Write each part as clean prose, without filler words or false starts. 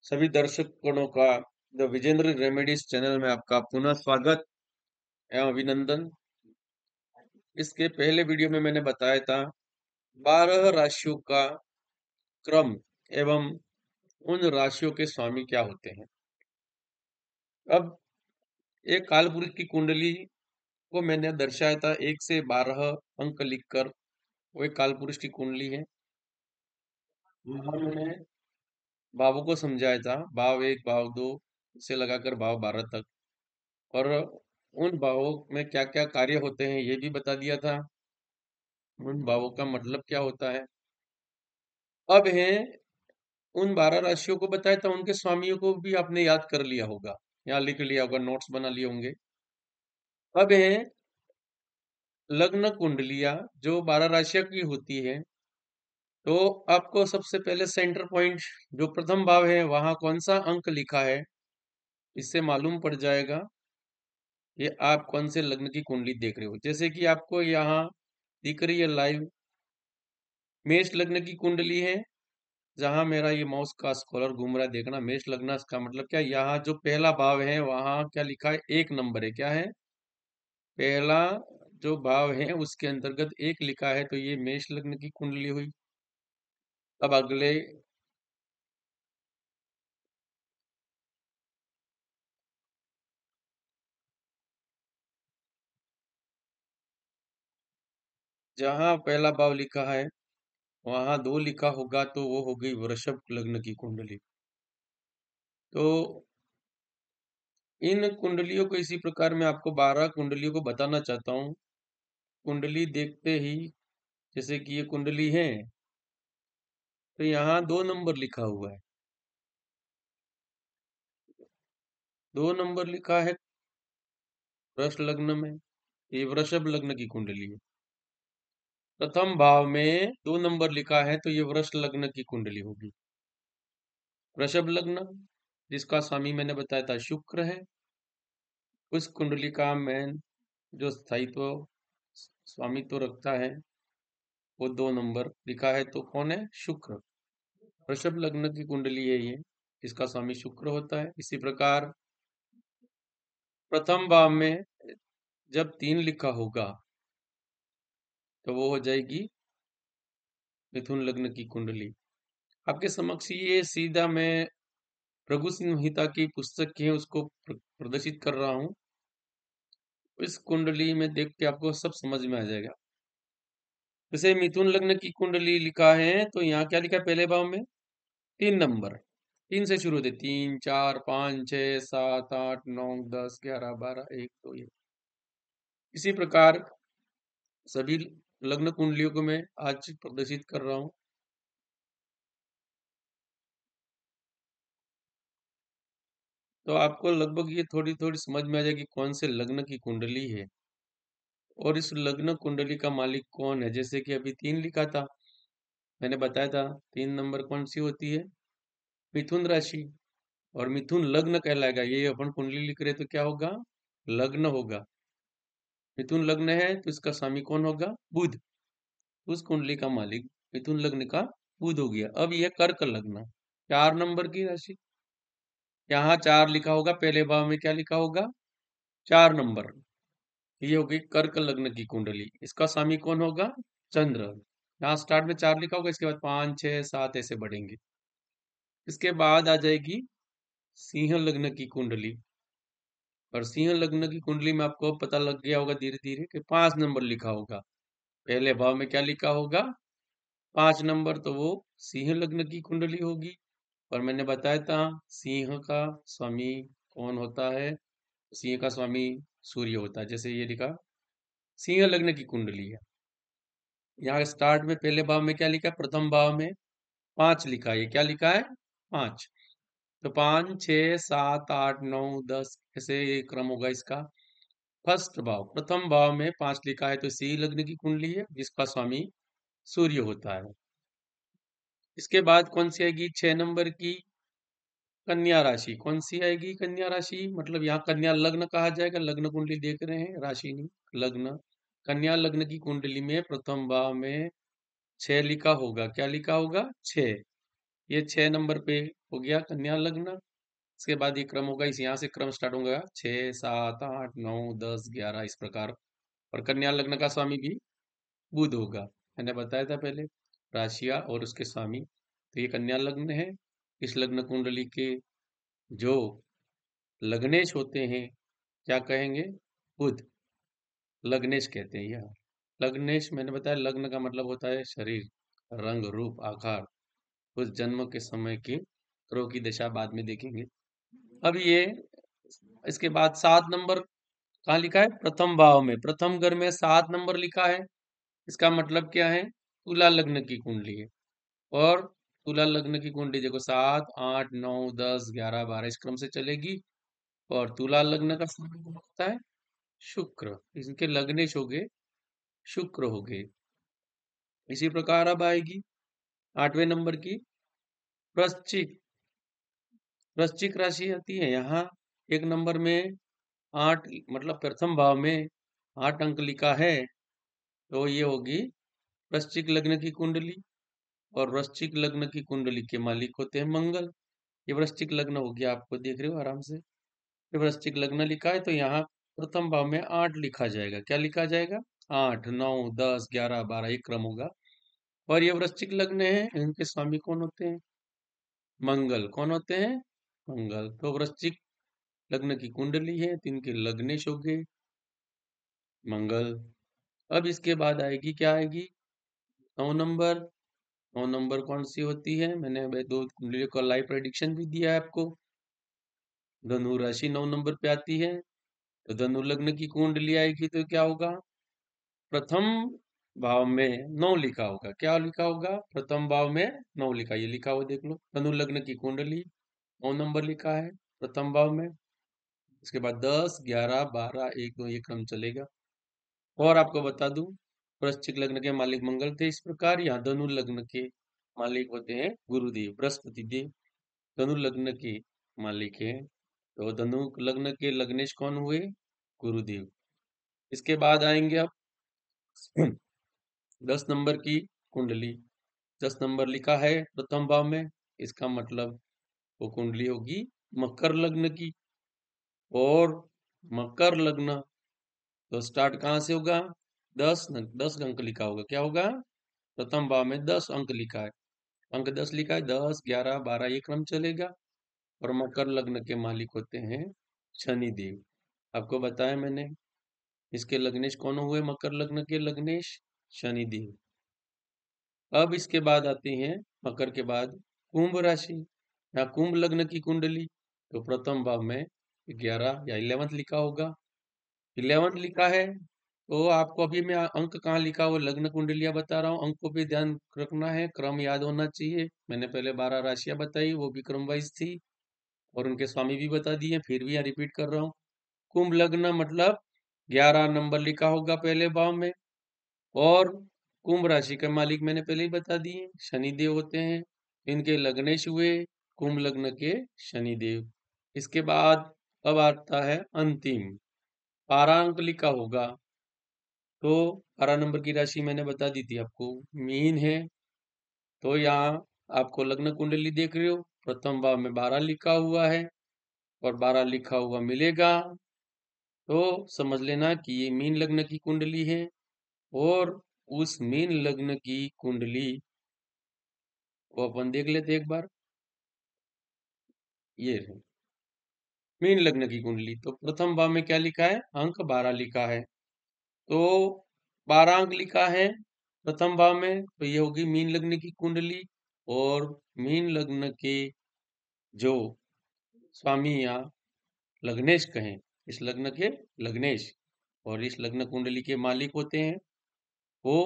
सभी दर्शकों का द विजेंद्र रेमेडीज चैनल में आपका पुनः स्वागत एवं अभिनंदन। इसके पहले वीडियो में मैंने बताया था 12 राशियों का क्रम एवं उन राशियों के स्वामी क्या होते हैं। अब एक कालपुरुष की कुंडली को मैंने दर्शाया था 1 से 12 अंक लिखकर। वो एक कालपुरुष की कुंडली है। वहाँ मैंने भावों को समझाया था, भाव 1 भाव 2 से लगाकर भाव 12 तक, और उन भावों में क्या क्या कार्य होते हैं ये भी बता दिया था। उन भावों का मतलब क्या होता है। अब है उन 12 राशियों को बताया था, उनके स्वामियों को भी आपने याद कर लिया होगा, यहाँ लिख लिया होगा, नोट्स बना लिए होंगे। अब है लग्न कुंडलियां जो 12 राशियों की होती है। तो आपको सबसे पहले सेंटर पॉइंट जो प्रथम भाव है वहां कौन सा अंक लिखा है, इससे मालूम पड़ जाएगा ये आप कौन से लग्न की कुंडली देख रहे हो। जैसे कि आपको यहाँ दिख रही है लाइव मेष लग्न की कुंडली है, जहां मेरा ये माउस का स्क्रॉलर घूम रहा है, देखना। मेष लग्न का मतलब क्या, यहाँ जो पहला भाव है वहां क्या लिखा है, 1 नंबर है। क्या है, पहला जो भाव है उसके अंतर्गत 1 लिखा है, तो ये मेष लग्न की कुंडली हुई। अब अगले जहां पहला भाव लिखा है वहां 2 लिखा होगा, तो वो हो गई वृषभ लग्न की कुंडली। तो इन कुंडलियों को इसी प्रकार मैं आपको 12 कुंडलियों को बताना चाहता हूँ। कुंडली देखते ही, जैसे कि ये कुंडली है, तो यहाँ 2 नंबर लिखा हुआ है। 2 नंबर लिखा है वृष लग्न में, ये वृषभ लग्न की कुंडली है। प्रथम भाव में 2 नंबर लिखा है, तो ये वृष लग्न की कुंडली होगी। वृषभ लग्न जिसका स्वामी मैंने बताया था शुक्र है, उस कुंडली का मैन जो स्थायित्व स्वामित्व रखता है वो 2 नंबर लिखा है, तो कौन है, शुक्र। वृषभ लग्न की कुंडली है ये, इसका स्वामी शुक्र होता है। इसी प्रकार प्रथम भाव में जब 3 लिखा होगा तो वो हो जाएगी मिथुन लग्न की कुंडली। आपके समक्ष ये सीधा मैं भृगु संहिता की पुस्तक है उसको प्रदर्शित कर रहा हूँ। इस कुंडली में देख के आपको सब समझ में आ जाएगा। जैसे मिथुन लग्न की कुंडली लिखा है, तो यहाँ क्या लिखा है, पहले भाव में 3 नंबर, 3 से शुरू होते, 3 4 5 6 7 8 9 10 11 12 1 2 ये। इसी प्रकार सभी लग्न कुंडलियों को मैं आज प्रदर्शित कर रहा हूँ। तो आपको लगभग ये थोड़ी थोड़ी समझ में आ जाएगी कौन से लग्न की कुंडली है और इस लग्न कुंडली का मालिक कौन है। जैसे कि अभी 3 लिखा था, मैंने बताया था 3 नंबर कौन सी होती है, मिथुन राशि। और मिथुन लग्न कहलाएगा। ये अपन कुंडली लिख रहे तो क्या होगा, लग्न होगा। मिथुन लग्न है तो इसका स्वामी कौन होगा, बुध। उस कुंडली का मालिक मिथुन लग्न का बुध हो गया। अब यह कर्क लग्न 4 नंबर की राशि, यहाँ 4 लिखा होगा, पहले भाव में क्या लिखा होगा, 4 नंबर। ये हो गई कर्क लग्न की कुंडली। इसका स्वामी कौन होगा, चंद्र। यहाँ स्टार्ट में 4 लिखा होगा, इसके बाद 5 6 7 ऐसे बढ़ेंगे। इसके बाद आ जाएगी सिंह लग्न की कुंडली। और सिंह लग्न की कुंडली में आपको पता लग गया होगा धीरे धीरे कि 5 नंबर लिखा होगा। पहले भाव में क्या लिखा होगा, 5 नंबर, तो वो सिंह लग्न की कुंडली होगी। और मैंने बताया था सिंह का स्वामी कौन होता है, सिंह का स्वामी सूर्य होता है। जैसे ये लिखा सिंह लग्न की कुंडली है, यहाँ स्टार्ट में पहले भाव में क्या लिखा है, प्रथम भाव में 5 लिखा है। ये क्या लिखा है, 5। तो 5 6 7 8 9 10 ऐसे ये क्रम होगा इसका। फर्स्ट भाव, प्रथम भाव में 5 लिखा है, तो सिंह लग्न की कुंडली है जिसका स्वामी सूर्य होता है। इसके बाद कौन सी आएगी, 6 नंबर की कन्या राशि। कौन सी आएगी, कन्या राशि, मतलब यहाँ कन्या लग्न कहा जाएगा। लग्न कुंडली देख रहे हैं, राशि नहीं, लग्न। कन्या लग्न की कुंडली में प्रथम भाव में 6 लिखा होगा। क्या लिखा होगा, 6। ये 6 नंबर पे हो गया कन्या लग्न। इसके बाद ये क्रम होगा, इस यहाँ से क्रम स्टार्ट होगा 6, 7, 8, 9, 10, 11 इस प्रकार। और कन्या लग्न का स्वामी भी बुध होगा, मैंने बताया था पहले, राशिया और उसके स्वामी। तो ये कन्या लग्न है। इस लग्न कुंडली के जो लग्नेश होते हैं क्या कहेंगे? बुध, लग्नेश कहते हैं यह। लग्नेश मैंने बताया, लग्न का मतलब होता है शरीर, रंग, रूप, आकार। उस जन्म के समय के ग्रहों की दशा बाद में देखेंगे। अब ये इसके बाद 7 नंबर कहाँ लिखा है? प्रथम भाव में, प्रथम घर में 7 नंबर लिखा है। इसका मतलब क्या है? तुला लग्न की कुंडली है। और तुला लग्न की कुंडली देखो 7, 8, 9, 10, 11, 12 इस क्रम से चलेगी। और तुला लग्न का समय कौन होता है? शुक्र। इनके लग्नेश हो गए, शुक्र हो गए। इसी प्रकार अब आएगी 8वें नंबर की वृश्चिक। वृश्चिक राशि आती है यहाँ। एक नंबर में 8 मतलब प्रथम भाव में 8 अंक लिखा है, तो ये होगी वृश्चिक लग्न की कुंडली। और वृश्चिक लग्न की कुंडली के मालिक होते हैं मंगल। ये वृश्चिक लग्न हो गया, आपको देख रहे हो आराम से। ये वृश्चिक लग्न लिखा है तो यहाँ प्रथम भाव में 8 लिखा जाएगा। क्या लिखा जाएगा? 8, 9, 10, 11, 12 एक क्रम होगा। और ये वृश्चिक लग्न है, इनके स्वामी कौन होते हैं? मंगल। कौन होते हैं? मंगल। तो वृश्चिक लग्न की कुंडली है, तो इनके लग्नेश हो गए मंगल। अब इसके बाद आएगी, क्या आएगी? 9 नंबर। 9 नंबर कौन सी होती है? मैंने अभी 2 कुंडलियों का लाइव प्रेडिक्शन भी दिया है आपको। धनु राशि 9 नंबर पे आती है। तो धनु लग्न की कुंडली आएगी तो क्या होगा? प्रथम भाव में 9 लिखा होगा। क्या लिखा होगा? प्रथम भाव में 9 लिखा, ये लिखा हुआ देख लो। धनु लग्न की कुंडली 9 नंबर लिखा है प्रथम भाव में। इसके बाद 10, 11, 12, 1, 2 ये क्रम चलेगा। और आपको बता दूं, वृश्चिक लग्न के मालिक मंगल थे। इस प्रकार यहाँ धनु लग्न के मालिक होते हैं गुरुदेव, बृहस्पति देव। धनु लग्न के मालिक हैं। तो धनु लग्न के लग्नेश कौन हुए? गुरुदेव। इसके बाद आएंगे अब 10 नंबर की कुंडली। 10 नंबर लिखा है प्रथम भाव में। इसका मतलब वो कुंडली होगी मकर लग्न की। और मकर लग्न तो स्टार्ट कहाँ से होगा? 10 अंक लिखा होगा। क्या होगा? प्रथम भाव में 10 अंक लिखा है। अंक 10 लिखा है, 10, 11, 12 ये क्रम चलेगा। और मकर लग्न के मालिक होते हैं शनि देव। आपको बताया मैंने, इसके लग्नेश कौन हुए? मकर लग्न के लग्नेश शनि देव। अब इसके बाद आते हैं मकर के बाद कुंभ राशि या कुंभ लग्न की कुंडली। तो प्रथम भाव में 11 या 11th लिखा होगा। 11th लिखा है तो आपको अभी मैं अंक कहाँ लिखा वो लग्न कुंडलियां बता रहा हूँ, अंकों पे ध्यान रखना है, क्रम याद होना चाहिए। मैंने पहले 12 राशियां बताई, वो भी क्रम वाइज थी। और उनके स्वामी भी बता दिए, फिर भी यहाँ रिपीट कर रहा हूँ। कुंभ लग्न मतलब 11 नंबर लिखा होगा पहले भाव में। और कुंभ राशि का मालिक मैंने पहले ही बता दिए, शनिदेव होते हैं। इनके लग्नेश हुए कुंभ लग्न के शनिदेव। इसके बाद अब आता है अंतिम 12 अंक लिखा होगा। तो 12 नंबर की राशि मैंने बता दी थी आपको, मीन है। तो यहाँ आपको लग्न कुंडली देख रहे हो, प्रथम भाव में 12 लिखा हुआ है और 12 लिखा हुआ मिलेगा। तो समझ लेना कि ये मीन लग्न की कुंडली है। और उस मीन लग्न की कुंडली को अपन देख लेते एक बार। ये है मीन लग्न की कुंडली। तो प्रथम भाव में क्या लिखा है? अंक 12 लिखा है। तो 12 अंक लिखा है प्रथम भाव में, तो ये होगी मीन लग्न की कुंडली। और मीन लग्न के जो स्वामी या लग्नेश कहें, इस लग्न के लग्नेश और इस लग्न कुंडली के मालिक होते हैं वो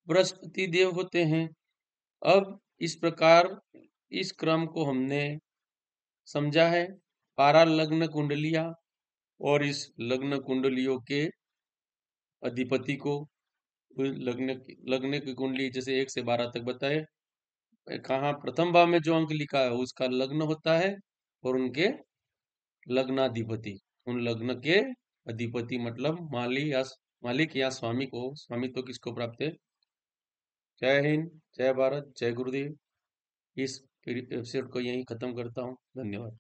बृहस्पति देव होते हैं। अब इस प्रकार इस क्रम को हमने समझा है। 12 लग्न कुंडलियां और इस लग्न कुंडलियों के अधिपति को लग्न की कुंडली जैसे 1 से 12 तक बताए, कहाँ प्रथम भाव में जो अंक लिखा है उसका लग्न होता है। और उनके लग्नाधिपति, उन लग्न के अधिपति मतलब मालिक या स्वामी को, स्वामित्व किसको प्राप्त है? जय हिंद, जय भारत, जय गुरुदेव। इस फिर एपिसोड को यहीं खत्म करता हूँ। धन्यवाद।